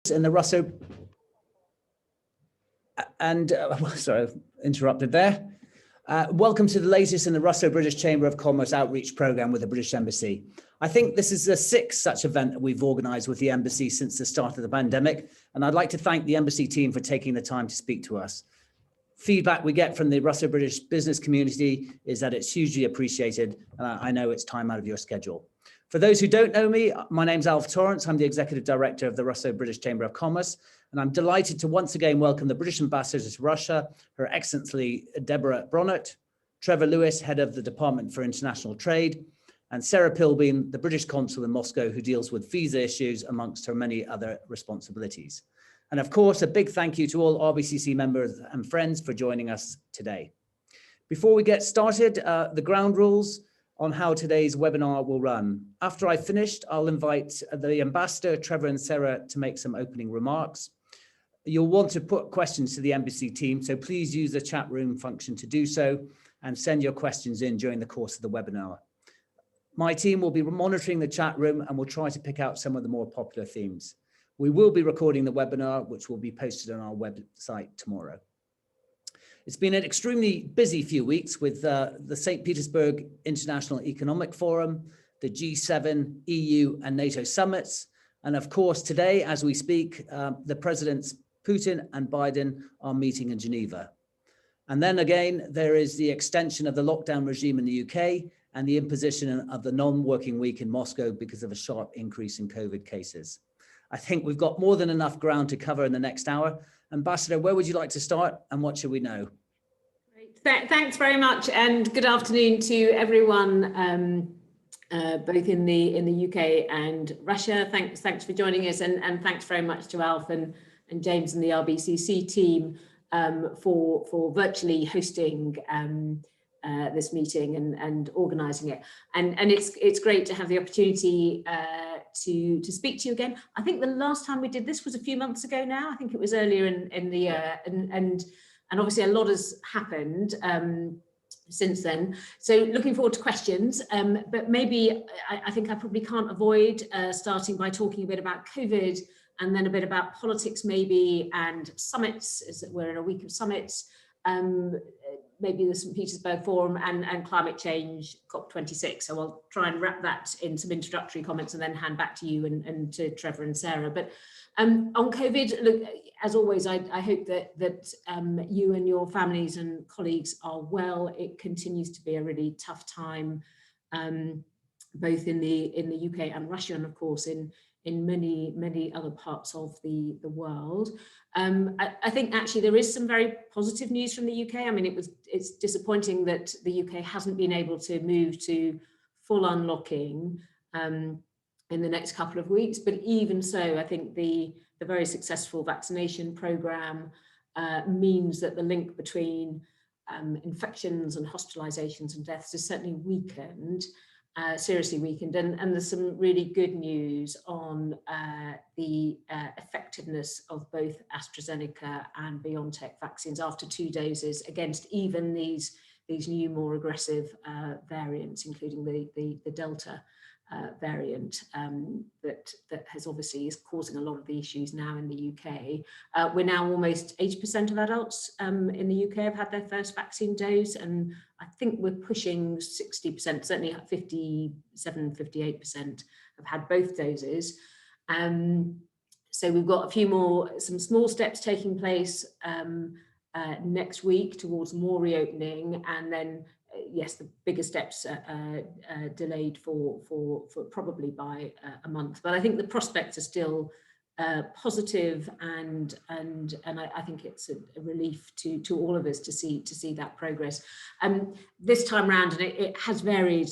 in the Russo and sorry, interrupted there. Welcome to the latest in the Russo-British Chamber of Commerce outreach program with the British Embassy. I think this is the sixth such event that we've organised with the Embassy since the start of the pandemic, and I'd like to thank the Embassy team for taking the time to speak to us. Feedback we get from the Russo-British business community is that it's hugely appreciated, and I know it's time out of your schedule. For those who don't know me, my name's Alf Torrance. I'm the Executive Director of the Russo-British Chamber of Commerce, and I'm delighted to once again welcome the British Ambassador to Russia, Her Excellency Deborah Bronnert, Trevor Lewis, Head of the Department for International Trade, and Sarah Pilbeam, the British Consul in Moscow, who deals with visa issues amongst her many other responsibilities. And of course, a big thank you to all RBCC members and friends for joining us today. Before we get started, the ground rules on how today's webinar will run. After I've finished, I'll invite the Ambassador, Trevor and Sarah to make some opening remarks. You'll want to put questions to the Embassy team, so please use the chat room function to do so and send your questions in during the course of the webinar. My team will be monitoring the chat room and will try to pick out some of the more popular themes. We will be recording the webinar, which will be posted on our website tomorrow. It's been an extremely busy few weeks with the St. Petersburg International Economic Forum, the G7, EU and NATO summits. And of course, today, as we speak, the Presidents Putin and Biden are meeting in Geneva. And then again, there is the extension of the lockdown regime in the UK and the imposition of the non-working week in Moscow because of a sharp increase in COVID cases. I think we've got more than enough ground to cover in the next hour. Ambassador, where would you like to start and what should we know? Great. Thanks very much and good afternoon to everyone, both in the UK and Russia. Thanks for joining us and thanks very much to Alf and James and the RBCC team for virtually hosting this meeting and organising it. And it's great to have the opportunity to speak to you again. I think the last time we did this was a few months ago now. I think it was earlier in the year, and obviously a lot has happened since then. So looking forward to questions, but maybe I think I probably can't avoid starting by talking a bit about COVID and then a bit about politics maybe and summits, as we're in a week of summits, maybe the St. Petersburg Forum and climate change, COP26. So I'll try and wrap that in some introductory comments and then hand back to you and to Trevor and Sarah. But on COVID, look, as always, I hope that you and your families and colleagues are well. It continues to be a really tough time, both in the UK and Russia, and of course in many other parts of the world. I think actually there is some very positive news from the UK. I mean, it's disappointing that the UK hasn't been able to move to full unlocking in the next couple of weeks, but even so, I think the very successful vaccination programme means that the link between infections and hospitalisations and deaths is certainly weakened. Seriously weakened, and there's some really good news on the effectiveness of both AstraZeneca and BioNTech vaccines after 2 doses against even these new, more aggressive variants, including the Delta variant that has obviously is causing a lot of the issues now in the UK. We're now almost 80% of adults in the UK have had their first vaccine dose, and I think we're pushing 60%, certainly 57, 58% have had both doses. So we've got a few more, some small steps taking place next week towards more reopening, and then yes, the bigger steps delayed for probably by a month. But I think the prospects are still positive, and I think it's a relief to all of us to see that progress. This time round, and it has varied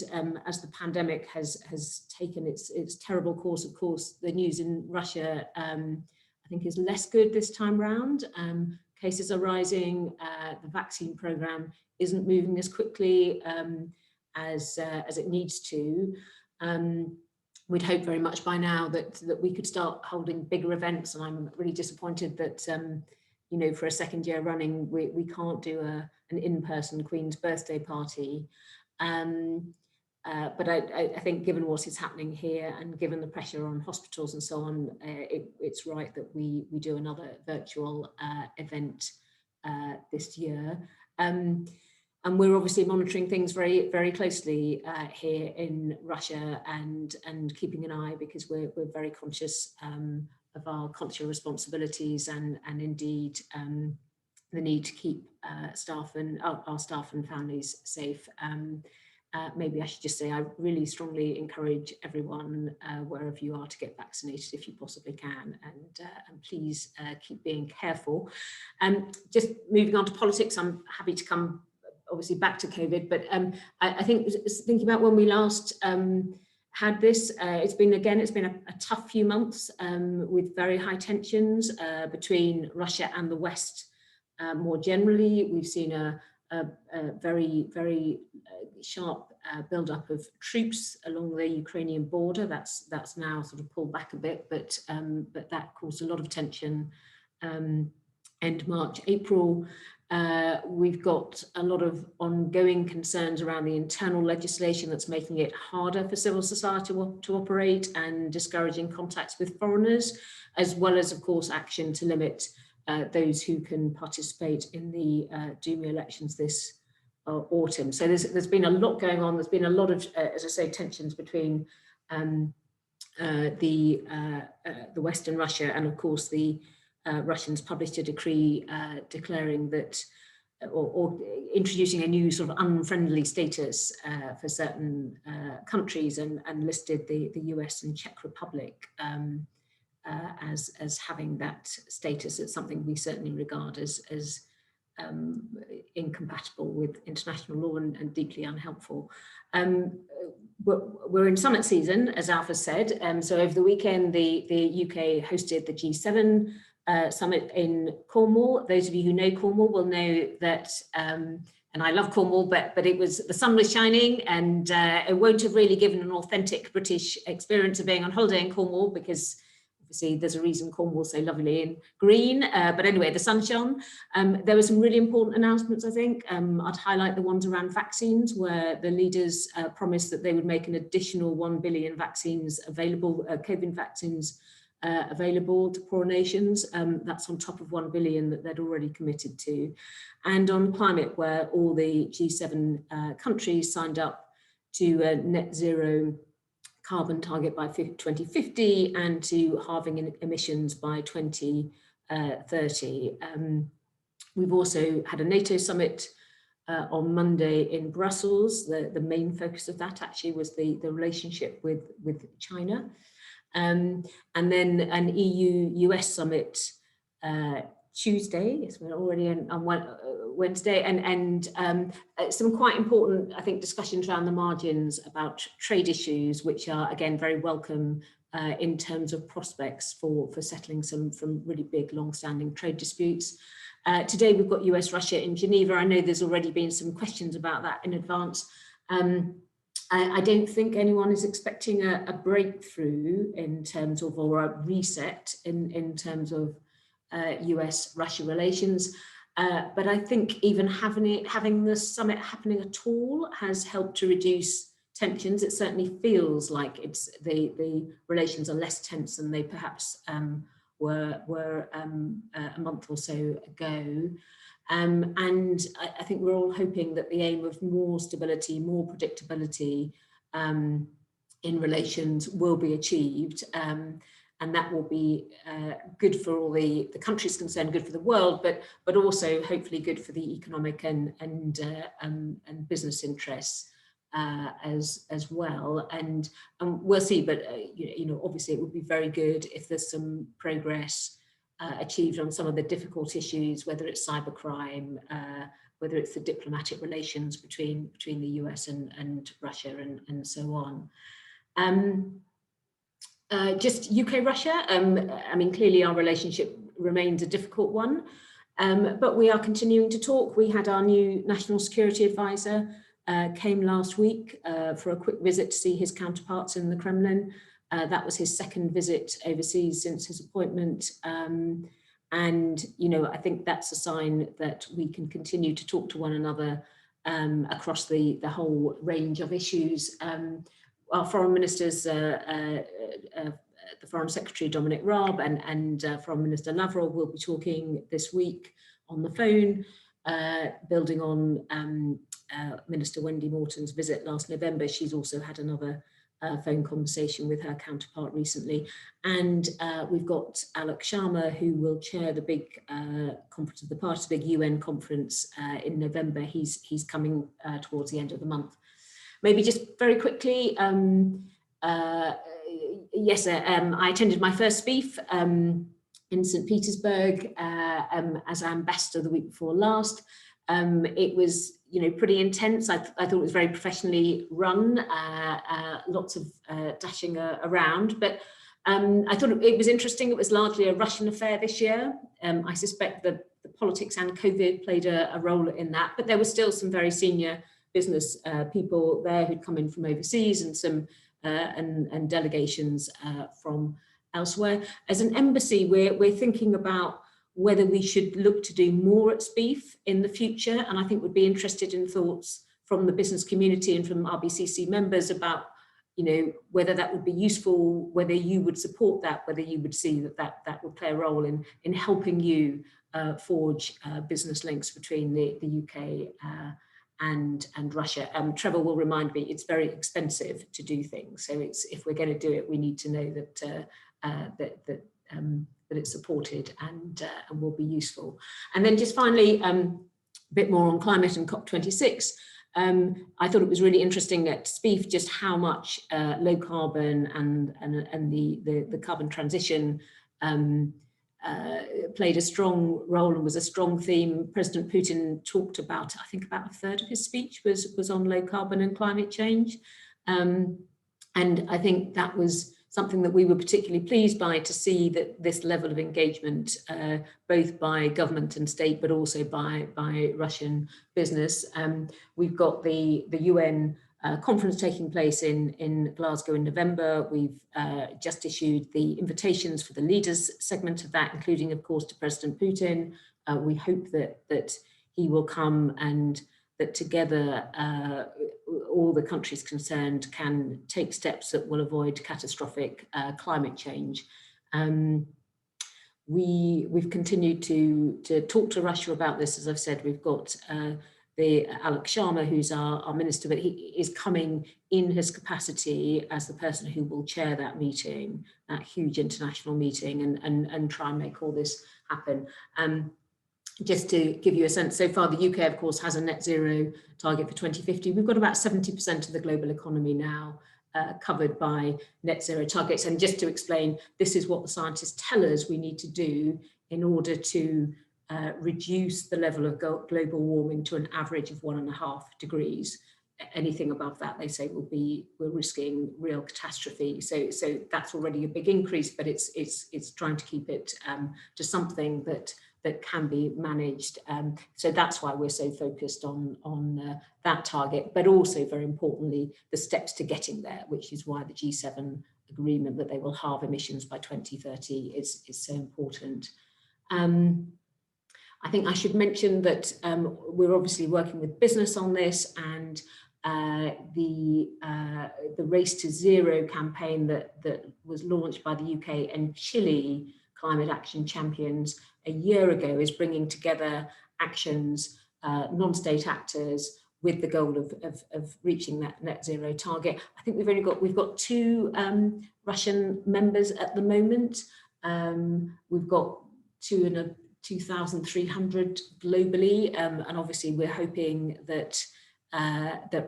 as the pandemic has taken its terrible course. Of course, the news in Russia I think is less good this time round. Cases are rising. The vaccine program isn't moving as quickly as it needs to. We'd hope very much by now that we could start holding bigger events, and I'm really disappointed that you know, for a second year running we can't do an in-person Queen's birthday party. But I think given what is happening here and given the pressure on hospitals and so on, it's right that we do another virtual event this year. And we're obviously monitoring things very, very closely here in Russia and keeping an eye, because we're very conscious of our consular responsibilities and indeed the need to keep staff and our staff and families safe. Maybe I should just say I really strongly encourage everyone, wherever you are, to get vaccinated if you possibly can, and please keep being careful. Just moving on to politics, I'm happy to come obviously back to COVID, but I think thinking about when we last had this, it's been a tough few months with very high tensions between Russia and the West. More generally, we've seen a very, very sharp build-up of troops along the Ukrainian border. That's now sort of pulled back a bit, but that caused a lot of tension end March, April. We've got a lot of ongoing concerns around the internal legislation that's making it harder for civil society to operate and discouraging contacts with foreigners, as well as, of course, action to limit those who can participate in the Duma elections this autumn. So there's been a lot going on. There's been a lot of, as I say, tensions between the West and Russia, and of course the Russians published a decree declaring that, or introducing a new sort of unfriendly status for certain countries, and listed the US and Czech Republic as having that status. It's something we certainly regard as incompatible with international law and deeply unhelpful. We're in summit season, as Alpha said. So over the weekend, the UK hosted the G7 summit in Cornwall. Those of you who know Cornwall will know that, and I love Cornwall, but the sun was shining, and it won't have really given an authentic British experience of being on holiday in Cornwall, because obviously there's a reason Cornwall's so lovely in green, but anyway, the sun shone. There were some really important announcements, I think. I'd highlight the ones around vaccines, where the leaders promised that they would make an additional 1 billion vaccines available, COVID vaccines available to poor nations. That's on top of 1 billion that they'd already committed to. And on climate, where all the G7 countries signed up to a net zero carbon target by 2050 and to halving emissions by 2030. We've also had a NATO summit on Monday in Brussels. The main focus of that actually was the relationship with China. And then an EU-US summit Tuesday, yes, we're already on Wednesday, and some quite important, I think, discussions around the margins about trade issues, which are, again, very welcome in terms of prospects for settling some really big, long-standing trade disputes. Today, we've got US-Russia in Geneva. I know there's already been some questions about that in advance. I don't think anyone is expecting a breakthrough in terms of, or a reset in terms of US-Russia relations. But I think even having the summit happening at all has helped to reduce tensions. It certainly feels like the relations are less tense than they perhaps were a month or so ago. And I think we're all hoping that the aim of more stability, more predictability in relations will be achieved. And that will be good for all the countries concerned, good for the world, but also hopefully good for the economic and business interests as well. And we'll see. But obviously, it would be very good if there's some progress achieved on some of the difficult issues, whether it's cybercrime, whether it's the diplomatic relations between the US and Russia, and so on. Just UK-Russia, I mean, clearly our relationship remains a difficult one, but we are continuing to talk. We had our new National Security Advisor came last week for a quick visit to see his counterparts in the Kremlin. That was his second visit overseas since his appointment. And, I think that's a sign that we can continue to talk to one another across the whole range of issues. Our foreign ministers, the Foreign Secretary Dominic Raab and Foreign Minister Lavrov will be talking this week on the phone, building on Minister Wendy Morton's visit last November. She's also had another phone conversation with her counterpart recently. And we've got Alok Sharma, who will chair the big conference of the party, the big UN conference in November. He's coming towards the end of the month. Maybe just very quickly, yes, I attended my first SPIEF in St. Petersburg as ambassador the week before last. It was, pretty intense. I thought it was very professionally run, lots of dashing around, but I thought it was interesting. It was largely a Russian affair this year. I suspect that the politics and COVID played a role in that, but there were still some very senior business people there who'd come in from overseas and some and delegations from elsewhere. As an embassy, we're thinking about whether we should look to do more at SPIEF in the future, and I think would be interested in thoughts from the business community and from RBCC members about, whether that would be useful, whether you would support that, whether you would see that would play a role in helping you forge business links between the UK and Russia. Trevor will remind me it's very expensive to do things, so if we're going to do it, we need to know that it's supported and will be useful. And then just finally, a bit more on climate and COP26. I thought it was really interesting at SPIEF just how much low carbon and the carbon transition played a strong role and was a strong theme. President Putin talked about, I think about a third of his speech was on low carbon and climate change. And I think that was something that we were particularly pleased by, to see that this level of engagement, both by government and state, but also by Russian business. We've got the UN conference taking place in Glasgow in November. We've just issued the invitations for the leaders segment of that, including, of course, to President Putin. We hope that he will come and that together all the countries concerned can take steps that will avoid catastrophic climate change. We've continued to talk to Russia about this. As I've said, we've got the Alok Sharma, who's our minister, but he is coming in his capacity as the person who will chair that meeting, that huge international meeting, and try and make all this happen. Just to give you a sense, so far the UK, of course, has a net zero target for 2050. We've got about 70% of the global economy now covered by net zero targets. And just to explain, this is what the scientists tell us we need to do in order to reduce the level of global warming to an average of 1.5 degrees. Anything above that, they say, we're risking real catastrophe. So that's already a big increase, but it's trying to keep it to something that can be managed. So that's why we're so focused on that target, but also very importantly, the steps to getting there, which is why the G7 agreement that they will halve emissions by 2030 is so important. I think I should mention that we're obviously working with business on this, and the Race to Zero campaign that was launched by the UK and Chile Climate Action Champions a year ago is bringing together actions, non-state actors, with the goal of reaching that net zero target. I think we've got 2 Russian members at the moment. We've got 2,300 globally, and obviously we're hoping that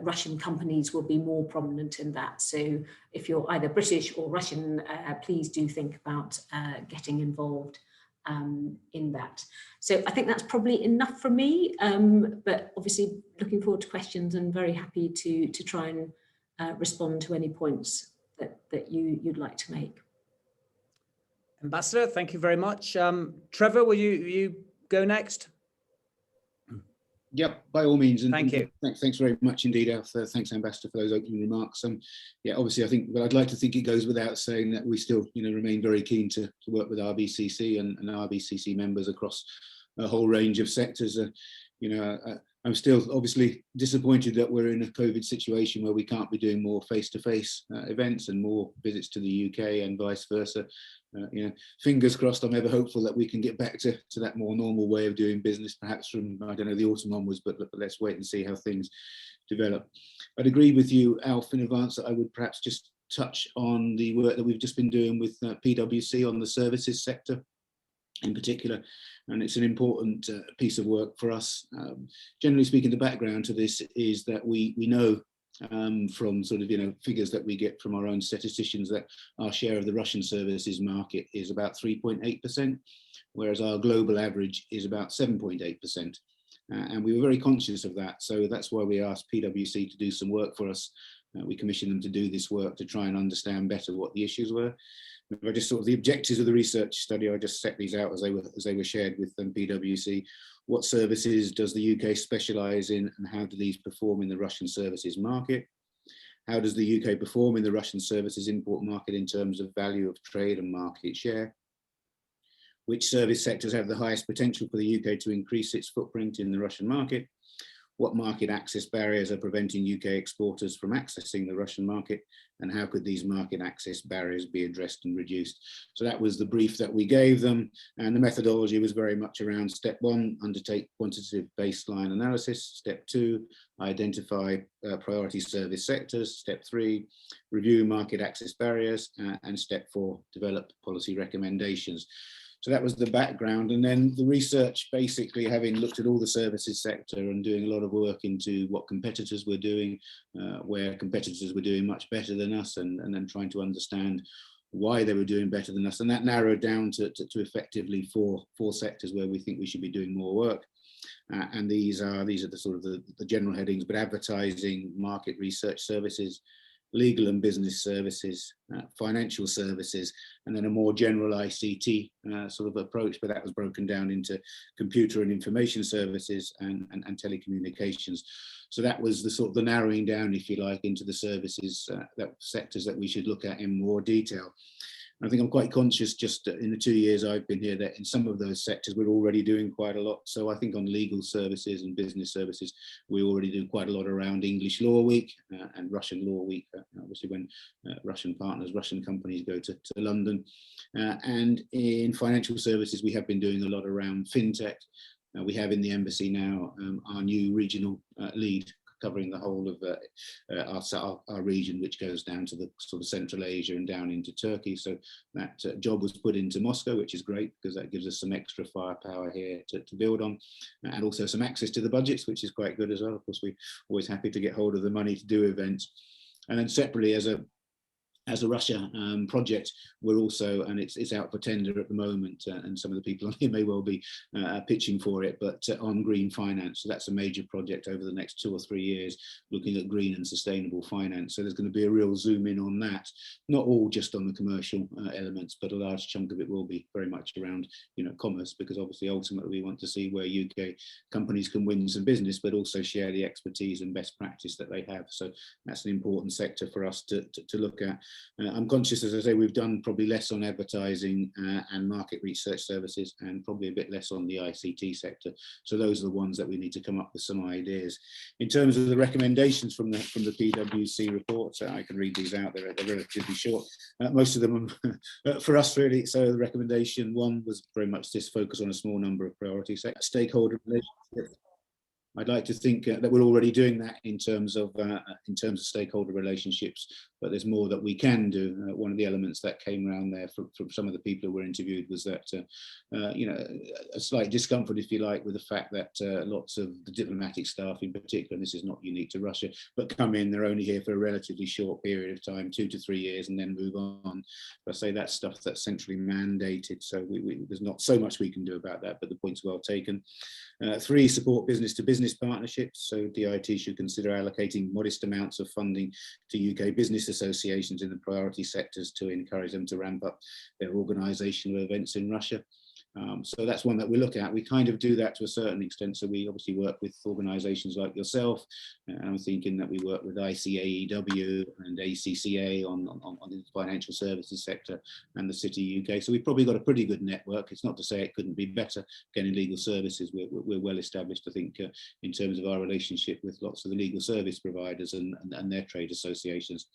Russian companies will be more prominent in that. So if you're either British or Russian, please do think about getting involved in that. So I think that's probably enough from me, but obviously looking forward to questions and very happy to try and respond to any points that you'd like to make. Ambassador, thank you very much. Trevor, will you go next? Yep, by all means. And thank you. Thanks very much indeed, Alpha. Thanks, Ambassador, for those opening remarks. Yeah, obviously, I think, well, I'd like to think it goes without saying that we still, remain very keen to work with RBCC and RBCC members across a whole range of sectors. I'm still obviously disappointed that we're in a COVID situation where we can't be doing more face-to-face events and more visits to the UK and vice versa. Fingers crossed, I'm ever hopeful that we can get back to that more normal way of doing business, perhaps from, I don't know, the autumn onwards, but let's wait and see how things develop. I'd agree with you, Alf, in advance that I would perhaps just touch on the work that we've just been doing with PwC on the services sector in particular, and it's an important piece of work for us. Generally speaking, the background to this is that we know from sort of figures that we get from our own statisticians that our share of the Russian services market is about 3.8%, whereas our global average is about 7.8%. And we were very conscious of that, so that's why we asked PwC to do some work for us. We commissioned them to do this work to try and understand better what the issues were. If I just sort of the objectives of the research study, I just set these out as they were shared with PwC. What services does the UK specialise in, and how do these perform in the Russian services market? How does the UK perform in the Russian services import market in terms of value of trade and market share? Which service sectors have the highest potential for the UK to increase its footprint in the Russian market? What market access barriers are preventing UK exporters from accessing the Russian market, and how could these market access barriers be addressed and reduced? So that was the brief that we gave them, and the methodology was very much around step 1, undertake quantitative baseline analysis, step 2, identify priority service sectors, step 3, review market access barriers, and step 4, develop policy recommendations. So that was the background, and then the research, basically having looked at all the services sector and doing a lot of work into what competitors were doing, where competitors were doing much better than us, and then trying to understand why they were doing better than us. And that narrowed down to effectively four sectors where we think we should be doing more work. And these are the sort of the general headings, but advertising, market research services, legal and business services, financial services, and then a more general ICT sort of approach, but that was broken down into computer and information services and telecommunications. So that was the sort of the narrowing down, if you like, into the services, sectors that we should look at in more detail. I think I'm quite conscious, just in the 2 years I've been here, that in some of those sectors we're already doing quite a lot. So I think on legal services and business services, we already do quite a lot around English Law Week and Russian Law Week, obviously when Russian partners, Russian companies go to London. And in financial services, we have been doing a lot around fintech. We have in the embassy now our new regional lead, covering the whole of our region, which goes down to the sort of Central Asia and down into Turkey. So that job was put into Moscow, which is great because that gives us some extra firepower here to build on, and also some access to the budgets, which is quite good as well. Of course, we're always happy to get hold of the money to do events. And then separately, as a Russia project, we're also, and it's out for tender at the moment, and some of the people on here may well be pitching for it, but on green finance. So that's a major project over the next 2 or 3 years, looking at green and sustainable finance. So there's going to be a real zoom in on that, not all just on the commercial elements, but a large chunk of it will be very much around, commerce, because obviously ultimately we want to see where UK companies can win some business, but also share the expertise and best practice that they have. So that's an important sector for us to look at. I'm conscious, as I say, we've done probably less on advertising and market research services, and probably a bit less on the ICT sector. So those are the ones that we need to come up with some ideas. In terms of the recommendations from the PwC reports, I can read these out. They're relatively short. Most of them for us, really. So the recommendation 1 was very much this: focus on a small number of priority stakeholder relationships. I'd like to think that we're already doing that in terms of stakeholder relationships, but there's more that we can do. One of the elements that came around there from some of the people who were interviewed was that, a slight discomfort, if you like, with the fact that lots of the diplomatic staff in particular, and this is not unique to Russia, but come in, they're only here for a relatively short period of time, 2 to 3 years, and then move on. But I say that's stuff that's centrally mandated, so there's not so much we can do about that, but the point's well taken. 3, support business-to-business partnerships. So DIT should consider allocating modest amounts of funding to UK business associations in the priority sectors to encourage them to ramp up their organisation of events in Russia. So that's one that we look at. We kind of do that to a certain extent. So we obviously work with organisations like yourself. And I'm thinking that we work with ICAEW and ACCA on the financial services sector and the City UK. So we've probably got a pretty good network. It's not to say it couldn't be better. Again, in legal services, we're well established, I think, in terms of our relationship with lots of the legal service providers and their trade associations.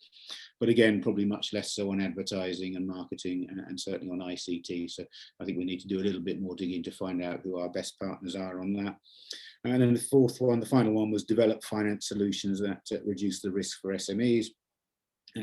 But again, probably much less so on advertising and marketing and certainly on ICT. So I think we need to do a little bit more digging to find out who our best partners are on that. And then the fourth one, the final one, was develop finance solutions that reduce the risk for SMEs.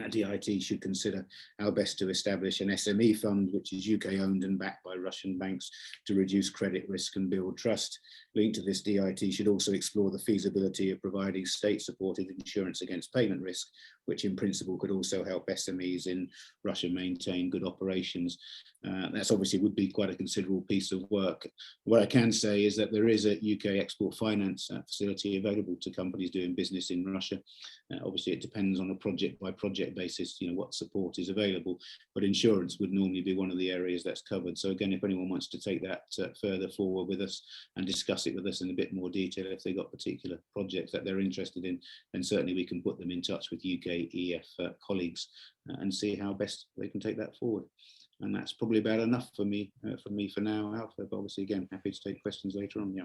DIT should consider how best to establish an SME fund, which is UK owned and backed by Russian banks, to reduce credit risk and build trust. Linked to this, DIT should also explore the feasibility of providing state-supported insurance against payment risk, which in principle could also help SMEs in Russia maintain good operations. That's obviously would be quite a considerable piece of work. What I can say is that there is a UK export finance facility available to companies doing business in Russia. Obviously, it depends on a project by project basis, what support is available, but insurance would normally be one of the areas that's covered. So again, if anyone wants to take that further forward with us and discuss it with us in a bit more detail, if they've got particular projects that they're interested in, then certainly we can put them in touch with UK EF colleagues and see how best they can take that forward. And that's probably about enough for me for now, Alpha. But obviously, again, happy to take questions later on. Yeah.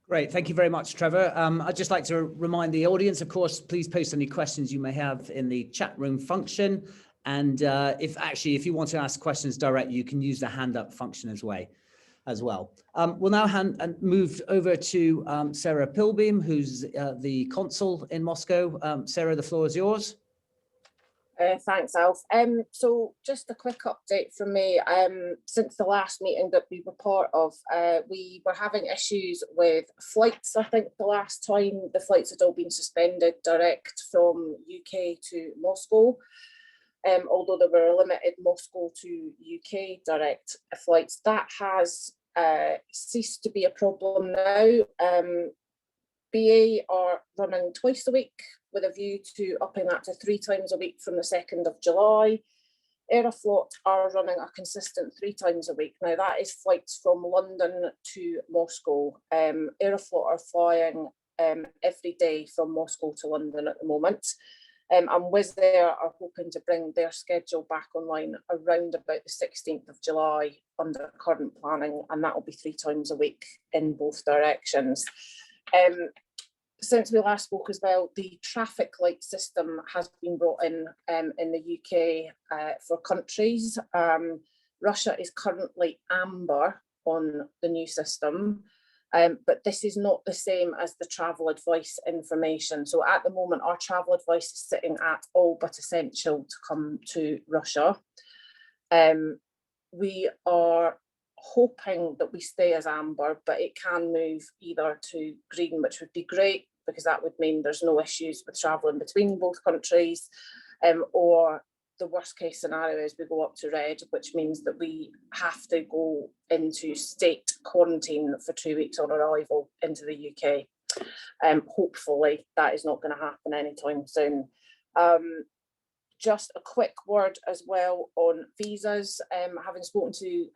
Great, thank you very much, Trevor. I'd just like to remind the audience, of course, please post any questions you may have in the chat room function. And if you want to ask questions directly, you can use the hand up function as well. We'll now move over to Sarah Pilbeam, who's the consul in Moscow. Sarah, the floor is yours. Thanks, Alf. So just a quick update from me. Since the last meeting that we were part of, we were having issues with flights. I think the last time the flights had all been suspended direct from UK to Moscow. Although there were limited Moscow to UK direct flights. That has ceased to be a problem now. BA are running twice a week with a view to upping that to 3 times a week from the 2nd of July. Aeroflot are running a consistent 3 times a week. Now that is flights from London to Moscow. Aeroflot are flying every day from Moscow to London at the moment. And Wizz Air are hoping to bring their schedule back online around about the 16th of July under current planning, and that will be 3 times a week in both directions. Since we last spoke as well, the traffic light system has been brought in the UK for countries. Russia is currently amber on the new system, but this is not the same as the travel advice information. So at the moment, our travel advice is sitting at all but essential to come to Russia. We are hoping that we stay as amber, but it can move either to green, which would be great because that would mean there's no issues with travelling between both countries, or the worst case scenario is we go up to red, which means that we have to go into state quarantine for 2 weeks on arrival into the UK. Hopefully that is not going to happen anytime soon. Just a quick word as well on visas. Having spoken to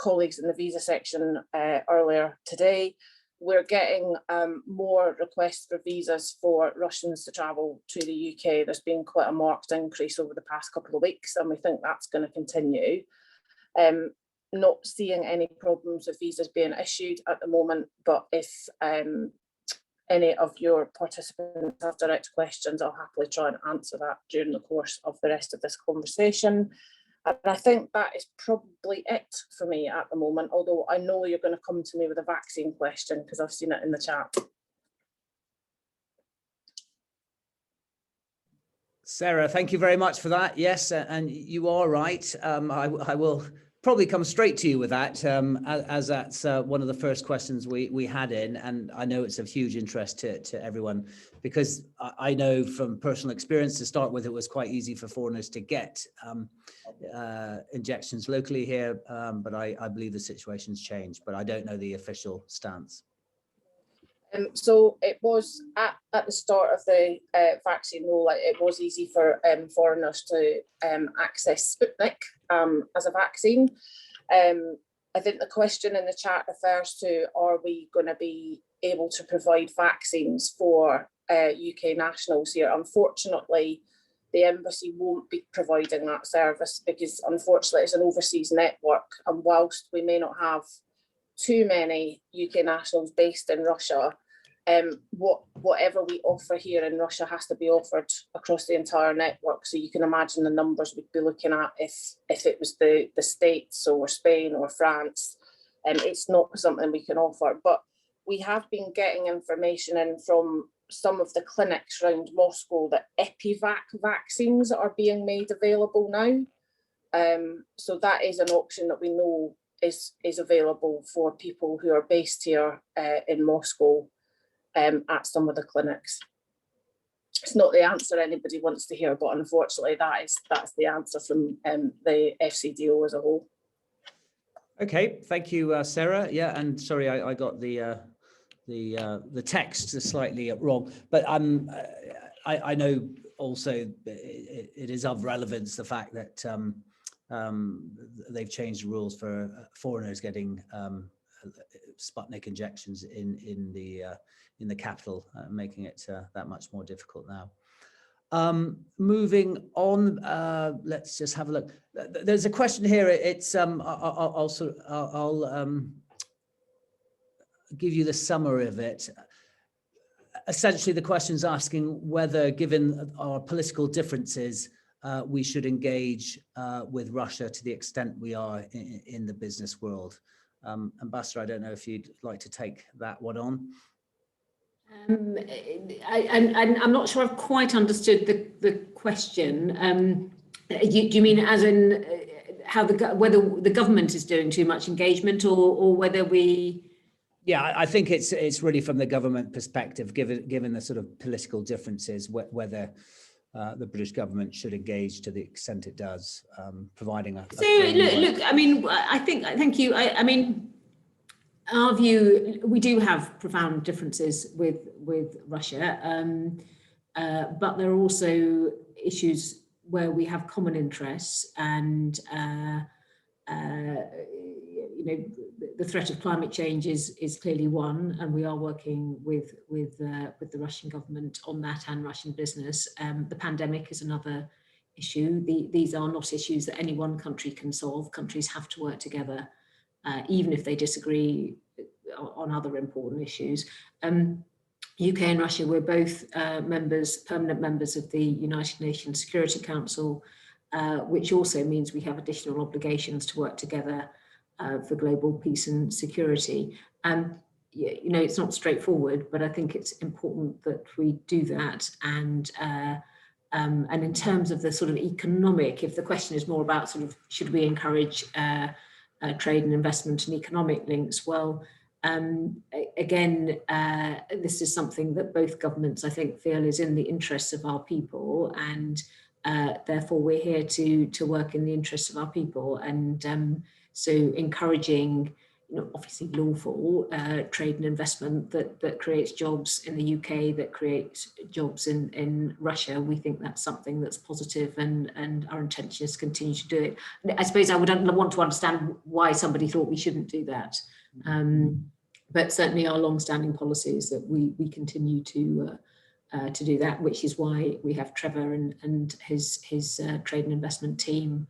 colleagues in the visa section earlier today, we're getting more requests for visas for Russians to travel to the UK. There's been quite a marked increase over the past couple of weeks, and we think that's going to continue. Not seeing any problems with visas being issued at the moment, but if any of your participants have direct questions, I'll happily try and answer that during the course of the rest of this conversation. And I think that is probably it for me at the moment, although I know you're going to come to me with a vaccine question because I've seen it in the chat. Sarah, thank you very much for that. Yes, and you are right. I will probably come straight to you with that, as that's one of the first questions we had in, and I know it's of huge interest to everyone, because I know from personal experience, to start with, it was quite easy for foreigners to get injections locally here, but I believe the situation's changed, but I don't know the official stance. So it was at the start of the vaccine rollout, it was easy for foreigners to access Sputnik as a vaccine. I think the question in the chat refers to, are we going to be able to provide vaccines for UK nationals here? Unfortunately, the embassy won't be providing that service because unfortunately it's an overseas network, and whilst we may not have too many UK nationals based in Russia, whatever we offer here in Russia has to be offered across the entire network. So you can imagine the numbers we'd be looking at if it was the States or Spain or France. It's not something we can offer, but we have been getting information in from some of the clinics around Moscow that Epivac vaccines are being made available now. So that is an option that we know is available for people who are based here in Moscow at some of the clinics. It's not the answer anybody wants to hear, but unfortunately that's the answer from the FCDO as a whole. Okay, thank you, Sarah. Yeah, and sorry, I got the text slightly wrong, but I know also it is of relevance the fact that they've changed the rules for foreigners getting Sputnik injections in the capital, making it that much more difficult now. Moving on, let's just have a look. There's a question here. It's I'll give you the summary of it. Essentially, the question's asking whether, given our political differences, we should engage with Russia to the extent we are in the business world. Ambassador, I don't know if you'd like to take that one on. I'm not sure I've quite understood the question. Do you mean as in how whether the government is doing too much engagement, or whether we? Yeah, I think it's really from the government perspective, given the sort of political differences, whether the British government should engage to the extent it does, providing a look. I mean, I think. Thank you. I mean, our view, we do have profound differences with Russia, but there are also issues where we have common interests, and you know, the threat of climate change is clearly one, and we are working with the Russian government on that and Russian business. The pandemic is another issue. These are not issues that any one country can solve. Countries have to work together, even if they disagree on other important issues. UK and Russia, we're both permanent members of the United Nations Security Council, which also means we have additional obligations to work together for global peace and security. You know, it's not straightforward, but I think it's important that we do that. And in terms of the sort of economic, if the question is more about sort of should we encourage trade and investment and economic links, well, again, this is something that both governments, I think, feel is in the interests of our people, and therefore we're here to work in the interests of our people. And so encouraging, you know, obviously lawful trade and investment that creates jobs in the UK, that creates jobs in Russia, we think that's something that's positive, and our intention is to continue to do it. I suppose I would want to understand why somebody thought we shouldn't do that. But certainly our long-standing policy is that we continue to do that, which is why we have Trevor and his trade and investment team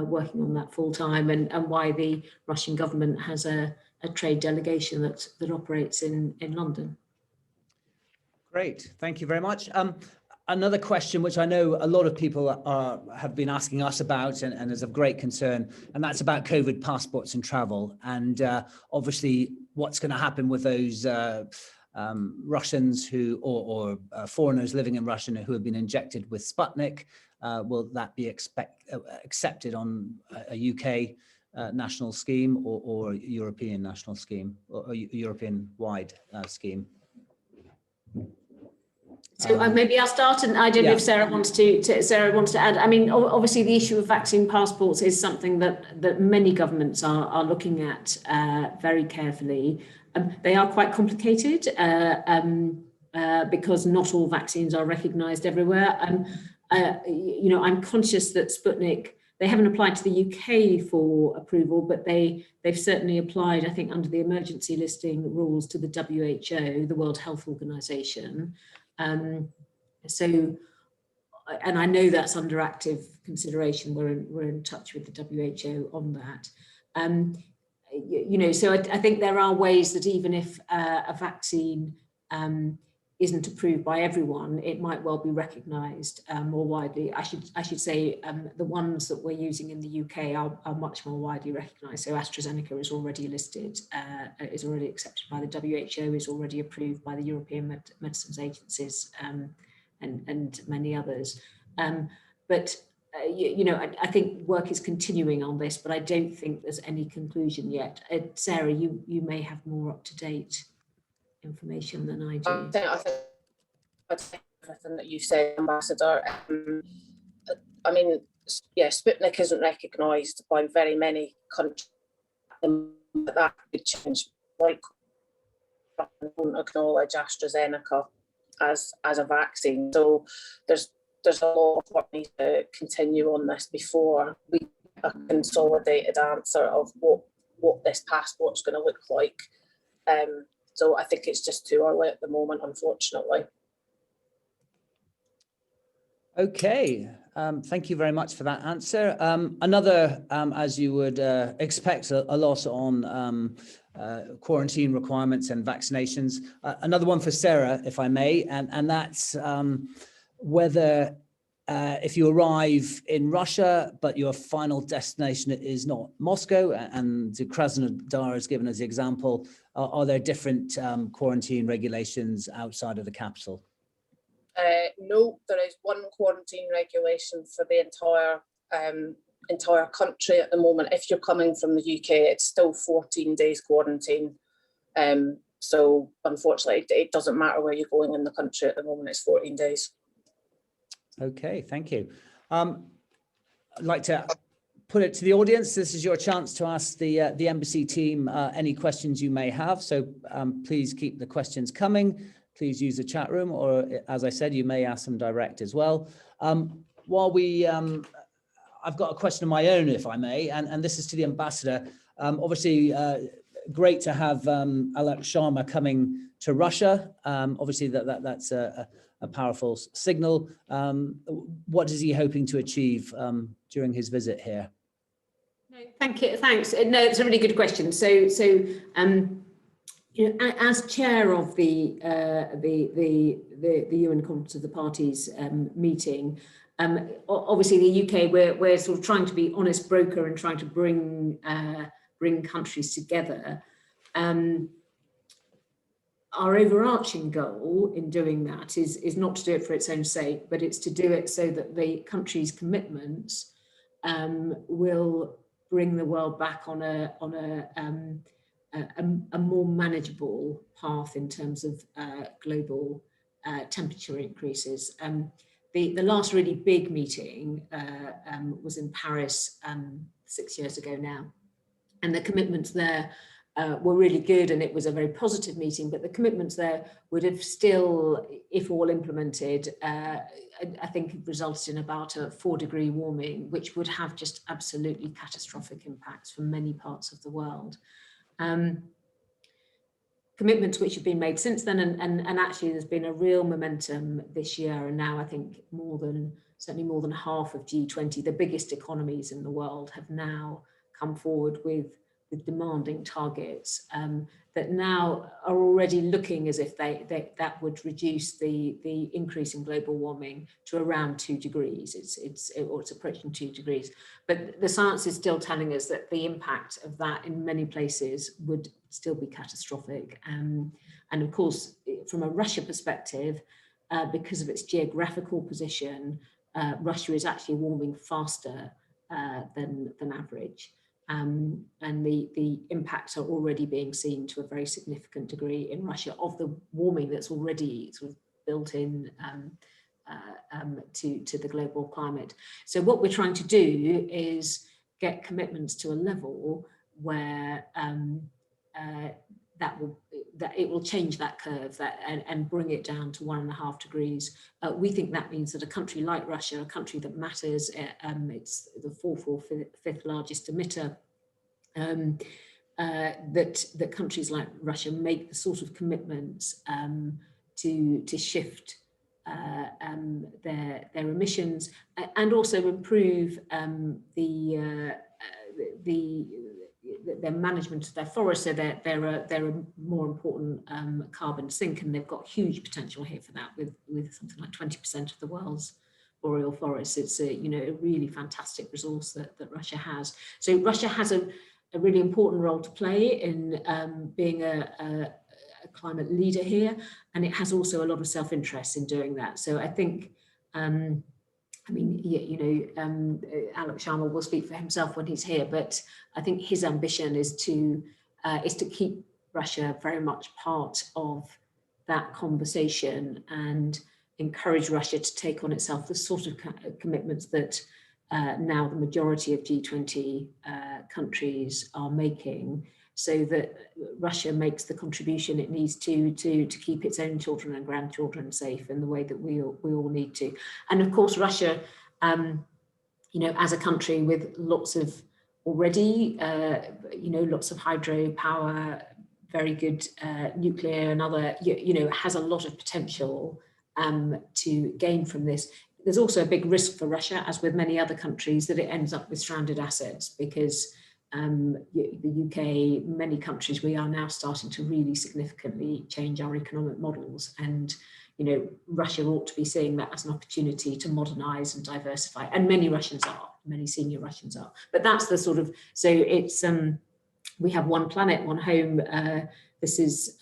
working on that full time, and why the Russian government has a trade delegation that operates in London. Great, thank you very much. Another question, which I know a lot of people have been asking us about, and is of great concern, and that's about COVID passports and travel, and obviously what's going to happen with those Russians who or foreigners living in Russia who have been injected with Sputnik. Will that be accepted on a UK national scheme or European national scheme, or European-wide scheme? So maybe I'll start, and I don't know if Sarah wants to add. I mean, obviously the issue of vaccine passports is something that many governments are looking at very carefully. They are quite complicated because not all vaccines are recognised everywhere. You know, I'm conscious that Sputnik They haven't applied to the UK for approval, but they've certainly applied, I think, under the emergency listing rules to the WHO, the World Health Organization. So, and I know that's under active consideration. We're in touch with the WHO on that. You know, so I think there are ways that even if a vaccine isn't approved by everyone, it might well be recognised more widely. I should say the ones that we're using in the UK are much more widely recognised. So AstraZeneca is already listed, is already accepted by the WHO, is already approved by the European Medicines Agencies, and many others. But you know, I think work is continuing on this, but I don't think there's any conclusion yet. Sarah, you may have more up-to-date information than I do. I think everything that you said, Ambassador. I mean, yeah, Sputnik isn't recognised by very many countries. That could change. Like, don't acknowledge AstraZeneca as a vaccine. So there's a lot of work needs to continue on this before we get a consolidated answer of what this passport's going to look like. So I think it's just too early at the moment, unfortunately. Okay, thank you very much for that answer. Another, as you would expect, a lot on quarantine requirements and vaccinations. Another one for Sarah, if I may, and that's whether if you arrive in Russia, but your final destination is not Moscow, and Krasnodar is given as the example, are there different quarantine regulations outside of the capital? No, there is one quarantine regulation for the entire country at the moment. If you're coming from the UK, it's still 14 days quarantine. So unfortunately, it doesn't matter where you're going in the country at the moment, it's 14 days. Okay, thank you. I'd like to put it to the audience. This is your chance to ask the embassy team any questions you may have. So please keep the questions coming. Please use the chat room, or as I said, you may ask them direct as well. While we, I've got a question of my own, if I may, and this is to the ambassador. Obviously, great to have Alok Sharma coming to Russia. Obviously, that's a powerful signal. What is he hoping to achieve during his visit here? No, thank you. Thanks. No, it's a really good question. So you know, as chair of the UN Conference of the Parties meeting, obviously the UK, we're sort of trying to be honest broker and trying to bring countries together. Our overarching goal in doing that is not to do it for its own sake, but it's to do it so that the country's commitments will bring the world back on a more manageable path in terms of global temperature increases. The last really big meeting was in Paris 6 years ago now, and the commitments there were really good, and it was a very positive meeting, but the commitments there would have still, if all implemented, I think resulted in about a 4-degree warming, which would have just absolutely catastrophic impacts for many parts of the world. Commitments which have been made since then, and actually there's been a real momentum this year, and now I think certainly more than half of G20, the biggest economies in the world, have now come forward with demanding targets that now are already looking as if that would reduce the increase in global warming to around 2 degrees. It's approaching 2 degrees, but the science is still telling us that the impact of that in many places would still be catastrophic. And of course, from a Russia perspective, because of its geographical position, Russia is actually warming faster than average. And the impacts are already being seen to a very significant degree in Russia of the warming that's already sort of built in to the global climate. So what we're trying to do is get commitments to a level where that it will change that curve and bring it down to 1.5 degrees. We think that means that a country like Russia, a country that matters, it's the fourth or fifth largest emitter, that countries like Russia make the sort of commitments to shift their emissions and also improve their management of their forests, so they're a more important carbon sink, and they've got huge potential here for that with something like 20% of the world's boreal forests. It's a really fantastic resource that Russia has. So Russia has a really important role to play in being a climate leader here, and it has also a lot of self-interest in doing that. So I think Alex Sharma will speak for himself when he's here, but I think his ambition is to keep Russia very much part of that conversation and encourage Russia to take on itself the sort of commitments that now the majority of G20 countries are making, so that Russia makes the contribution it needs to keep its own children and grandchildren safe in the way that we all need to. And of course, Russia, as a country with lots of already, lots of hydropower, very good nuclear and other, has a lot of potential to gain from this. There's also a big risk for Russia, as with many other countries, that it ends up with stranded assets, because the UK, many countries, we are now starting to really significantly change our economic models, and Russia ought to be seeing that as an opportunity to modernize and diversify, and many senior Russians are. But that's the sort of, so it's we have one planet, one home. This is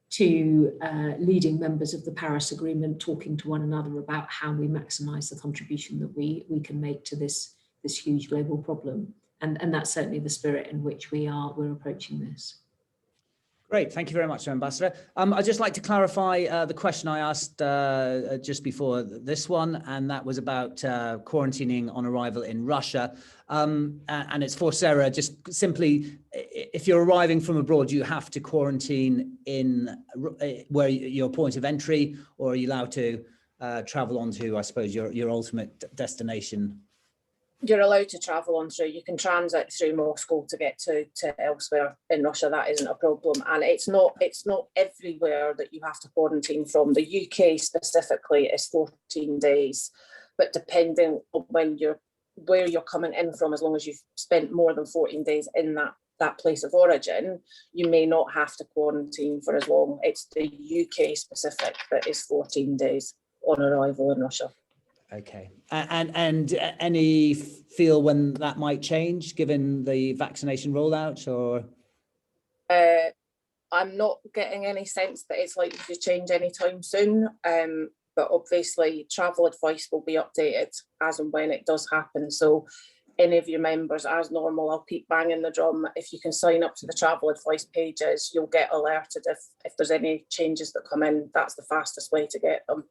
two leading members of the Paris Agreement talking to one another about how we maximize the contribution that we can make to this huge global problem. And that's certainly the spirit in which we're approaching this. Great, thank you very much, Ambassador. I'd just like to clarify the question I asked just before this one, and that was about quarantining on arrival in Russia. And it's for Sarah. Just simply, if you're arriving from abroad, you have to quarantine in where your point of entry, or are you allowed to travel on to, I suppose, your ultimate destination? You're allowed to travel on through. You can transit through Moscow to get to elsewhere in Russia. That isn't a problem, and it's not everywhere that you have to quarantine from. The UK specifically is 14 days, but depending on where you're coming in from, as long as you've spent more than 14 days in that place of origin, you may not have to quarantine for as long. It's the UK specific that is 14 days on arrival in Russia. Okay, and any feel when that might change given the vaccination rollout, or? I'm not getting any sense that it's likely to change anytime soon, but obviously travel advice will be updated as and when it does happen. So any of your members, as normal, I'll keep banging the drum. If you can sign up to the travel advice pages, you'll get alerted if there's any changes that come in. That's the fastest way to get them.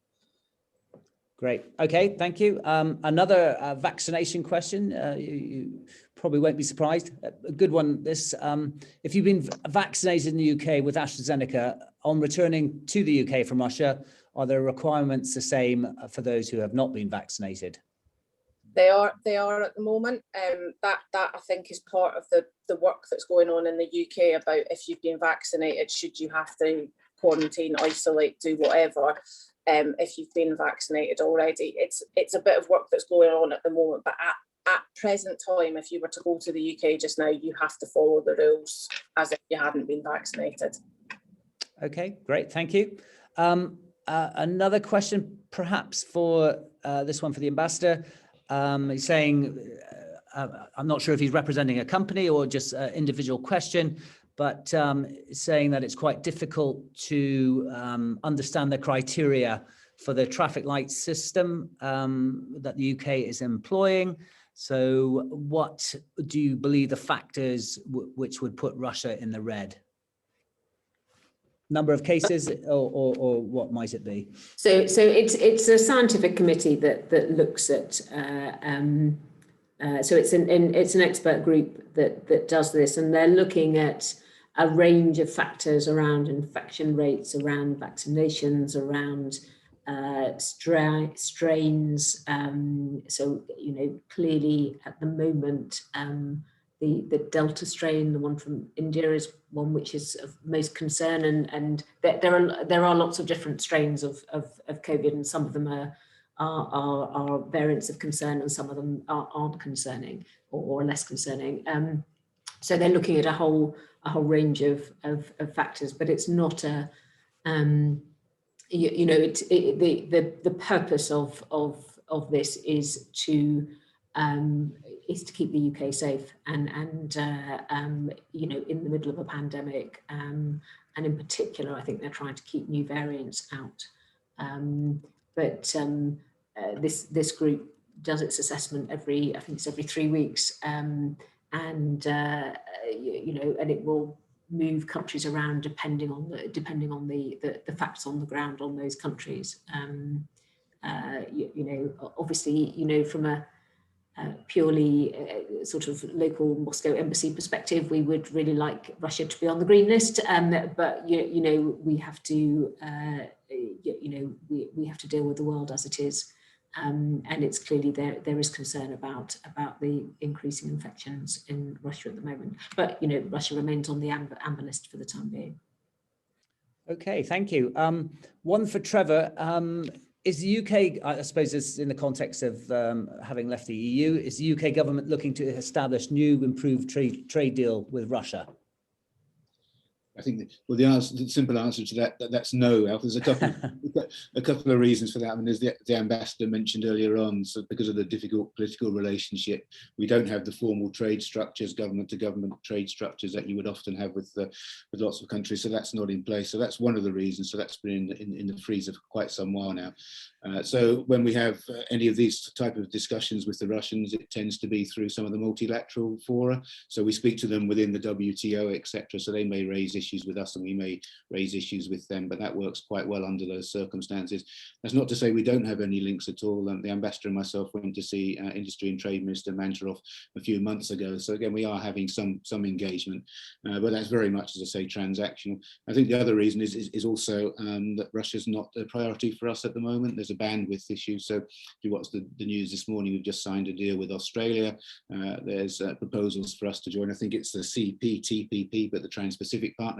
Great. Okay, thank you. Another vaccination question. You probably won't be surprised. A good one. This: if you've been vaccinated in the UK with AstraZeneca, on returning to the UK from Russia, are the requirements the same for those who have not been vaccinated? They are at the moment. That I think is part of the work that's going on in the UK about if you've been vaccinated, should you have to quarantine, isolate, do whatever. If you've been vaccinated already, it's a bit of work that's going on at the moment, but at present time, if you were to go to the UK just now, you have to follow the rules as if you hadn't been vaccinated. Okay, great, thank you. Another question, perhaps for this one for the Ambassador. He's saying, I'm not sure if he's representing a company or just an individual question, but saying that it's quite difficult to understand the criteria for the traffic light system that the UK is employing. So what do you believe the factors which would put Russia in the red? Number of cases, or what might it be? So it's a scientific committee that looks at. So it's an expert group that does this, and they're looking at a range of factors around infection rates, around vaccinations, around strains. So, clearly at the moment, the Delta strain, the one from India, is one which is of most concern, and there are lots of different strains of COVID, and some of them are variants of concern, and some of them aren't concerning or less concerning. So they're looking at a whole range of factors, but it's not a the purpose of this is to keep the UK safe, and in the middle of a pandemic, and in particular, I think they're trying to keep new variants out. This group does its assessment I think it's every 3 weeks, and it will move countries around depending on the facts on the ground on those countries. Obviously, from a purely sort of local Moscow embassy perspective, we would really like Russia to be on the green list, but we have to we have to deal with the world as it is, and it's clearly there is concern about the increasing infections in Russia at the moment, but Russia remains on the amber list for the time being. Okay, thank you. One for Trevor. Is the UK, I suppose it's in the context of having left the EU, is the UK government looking to establish new improved trade deal with Russia? I think the simple answer to that's no, Alf. There's a couple of reasons for that. I mean, as the ambassador mentioned earlier on, so because of the difficult political relationship, we don't have the formal trade structures, government to government trade structures that you would often have with lots of countries. So that's not in place. So that's one of the reasons. So that's been in the freezer for quite some while now. So when we have any of these type of discussions with the Russians, it tends to be through some of the multilateral fora. So we speak to them within the WTO, etc. So they may raise issues with us and we may raise issues with them, but that works quite well under those circumstances. That's not to say we don't have any links at all. The ambassador and myself went to see Industry and Trade Minister Mantarov a few months ago. So again, we are having some engagement, but that's very much, as I say, transactional. I think the other reason is also that Russia's not a priority for us at the moment. There's a bandwidth issue. So if you watch the news this morning, we've just signed a deal with Australia. There's proposals for us to join. I think it's the CPTPP, but the Trans-Pacific Partnership.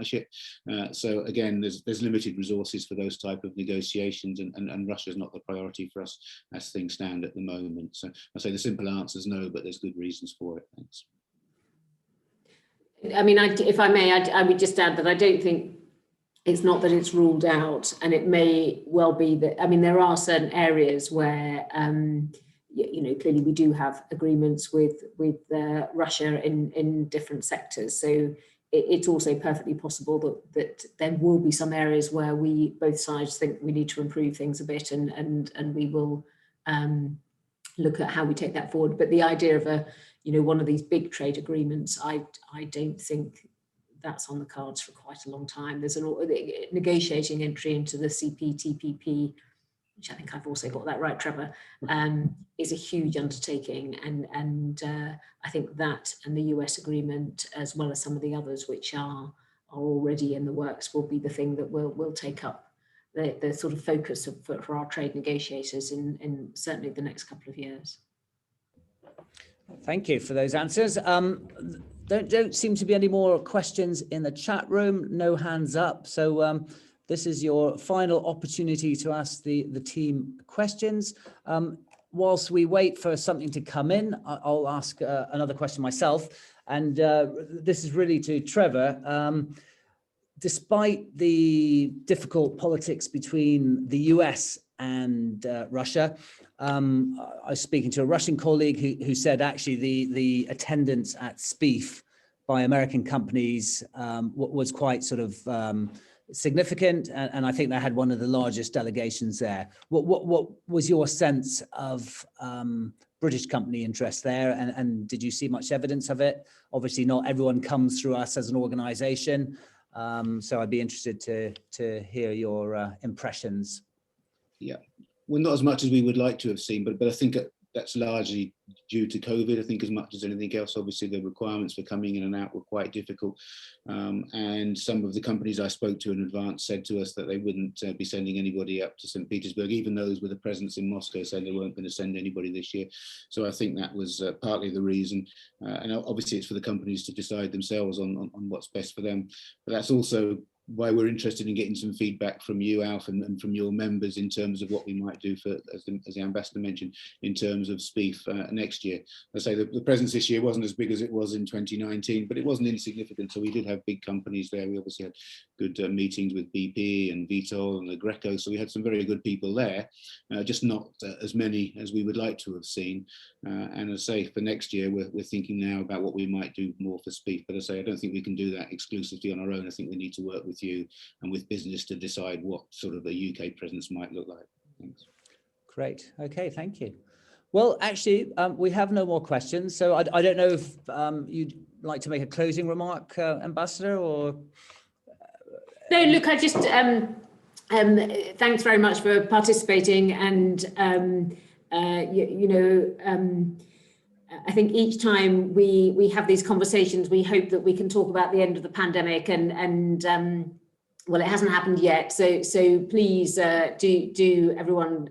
So again, there's limited resources for those type of negotiations, and Russia's not the priority for us as things stand at the moment. So I say the simple answer is no, but there's good reasons for it. Thanks. I mean, if I may, I would just add that I don't think it's not that it's ruled out, and it may well be that, I mean, there are certain areas where, clearly we do have agreements with Russia in different sectors. So it's also perfectly possible that there will be some areas where both sides think we need to improve things a bit, and we will look at how we take that forward. But the idea of one of these big trade agreements, I don't think that's on the cards for quite a long time. There's negotiating entry into the CPTPP, which I think I've also got that right, Trevor, is a huge undertaking, and I think that and the US agreement, as well as some of the others which are already in the works, will be the thing that will take up the sort of focus for our trade negotiators in certainly the next couple of years. Thank you for those answers. Don't seem to be any more questions in the chat room. No hands up. So this is your final opportunity to ask the team questions. Whilst we wait for something to come in, I'll ask another question myself. And this is really to Trevor. Despite the difficult politics between the US and Russia, I was speaking to a Russian colleague who said actually the attendance at SPIEF by American companies was quite sort of significant, and I think they had one of the largest delegations there. What was your sense of British company interest there, and did you see much evidence of it? Obviously not everyone comes through us as an organization, so I'd be interested to hear your impressions. Yeah, well, not as much as we would like to have seen, but I think that's largely due to COVID, I think, as much as anything else. Obviously, the requirements for coming in and out were quite difficult. And some of the companies I spoke to in advance said to us that they wouldn't be sending anybody up to St. Petersburg, even those with a presence in Moscow said they weren't going to send anybody this year. So I think that was partly the reason. And obviously, it's for the companies to decide themselves on what's best for them. But that's also why we're interested in getting some feedback from you, Alf, and from your members in terms of what we might do for, as the ambassador mentioned, in terms of SPIEF next year. I say the presence this year wasn't as big as it was in 2019, but it wasn't insignificant. So we did have big companies there. We obviously had good meetings with BP and Vitol and the Greco. So we had some very good people there, just not as many as we would like to have seen. And as I say, for next year, we're thinking now about what we might do more for SPIEF. But as I say, I don't think we can do that exclusively on our own. I think we need to work with you and with business to decide what sort of a UK presence might look like. Thanks. Great. Okay, thank you. Well, actually, we have no more questions. So I don't know if you'd like to make a closing remark, Ambassador, or... No, look, I just, thanks very much for participating. And, I think each time we have these conversations, we hope that we can talk about the end of the pandemic and well, it hasn't happened yet. So please do everyone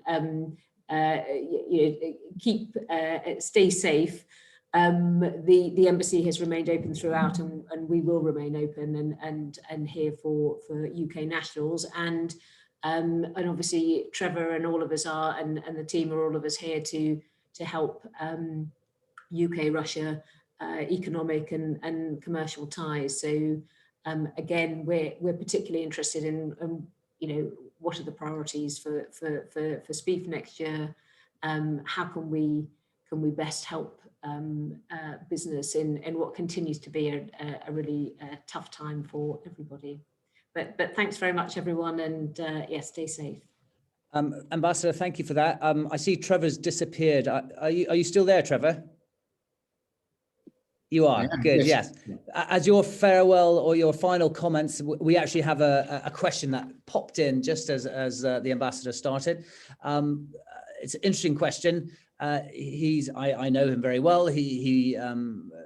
stay safe. The embassy has remained open throughout, and we will remain open and here for UK nationals. And obviously Trevor and all of us are, and the team are all of us here to help UK-Russia economic and commercial ties. So again, we're particularly interested in what are the priorities for SPIEF next year. How can we best help business in what continues to be a really tough time for everybody. But thanks very much, everyone, and yes, stay safe. Ambassador, thank you for that. I see Trevor's disappeared. Are you still there, Trevor? You are. Yeah, good. Yes. As your farewell or your final comments, we actually have a question that popped in just as the ambassador started. It's an interesting question. I know him very well. He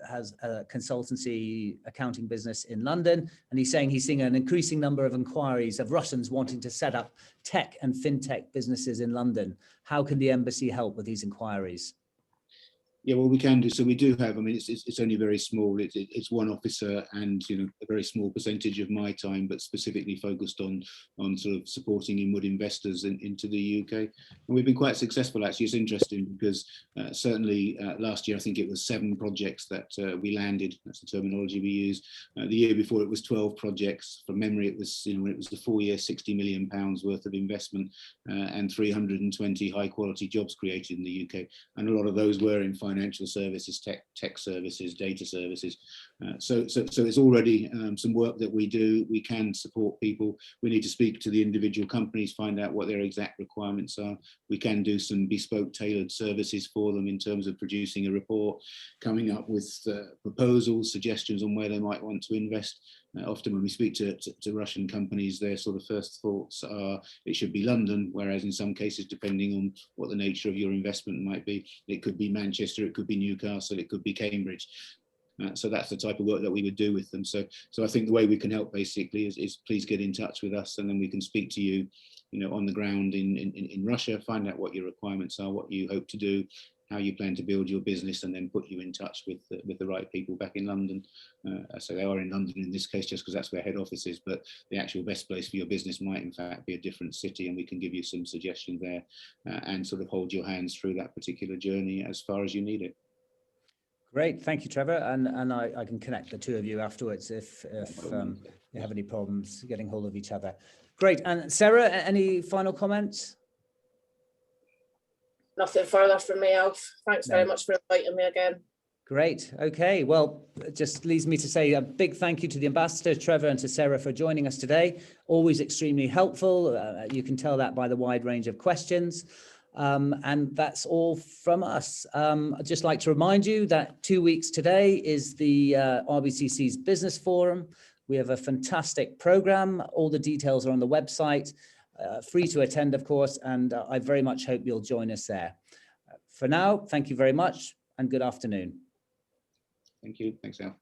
has a consultancy accounting business in London, and he's saying he's seeing an increasing number of inquiries of Russians wanting to set up tech and fintech businesses in London. How can the embassy help with these inquiries? Yeah, well, we can do. So we do have, I mean, it's only very small. It's one officer and, a very small percentage of my time, but specifically focused on sort of supporting inward investors into the UK. And we've been quite successful, actually. It's interesting because certainly last year, I think it was 7 projects that we landed. That's the terminology we use. The year before it was 12 projects. From memory, it was, when it was the 4-year, £60 million worth of investment and 320 high quality jobs created in the UK. And a lot of those were in financial services, tech services, data services. So it's already some work that we do. We can support people. We need to speak to the individual companies, find out what their exact requirements are. We can do some bespoke tailored services for them in terms of producing a report, coming up with proposals, suggestions on where they might want to invest. Often when we speak to Russian companies, their sort of first thoughts are it should be London, whereas in some cases, depending on what the nature of your investment might be, it could be Manchester, it could be Newcastle, it could be Cambridge. So that's the type of work that we would do with them. So I think the way we can help basically is please get in touch with us, and then we can speak to you, on the ground in Russia, find out what your requirements are, what you hope to do, how you plan to build your business, and then put you in touch with the right people back in London. So they are in London in this case, just because that's where head office is, but the actual best place for your business might in fact be a different city, and we can give you some suggestions there and sort of hold your hands through that particular journey as far as you need it. Great, thank you, Trevor, and I can connect the two of you afterwards if you have any problems getting hold of each other. Great, and Sarah, any final comments? Nothing further from me, Alf. Thanks very much for inviting me again. Great. Okay. Well, it just leaves me to say a big thank you to the ambassador, Trevor, and to Sarah for joining us today. Always extremely helpful. You can tell that by the wide range of questions. And that's all from us. I'd just like to remind you that 2 weeks today is the RBCC's Business Forum. We have a fantastic program. All the details are on the website. Free to attend, of course, and I very much hope you'll join us there. For now, thank you very much and good afternoon. Thank you. Thanks, Al.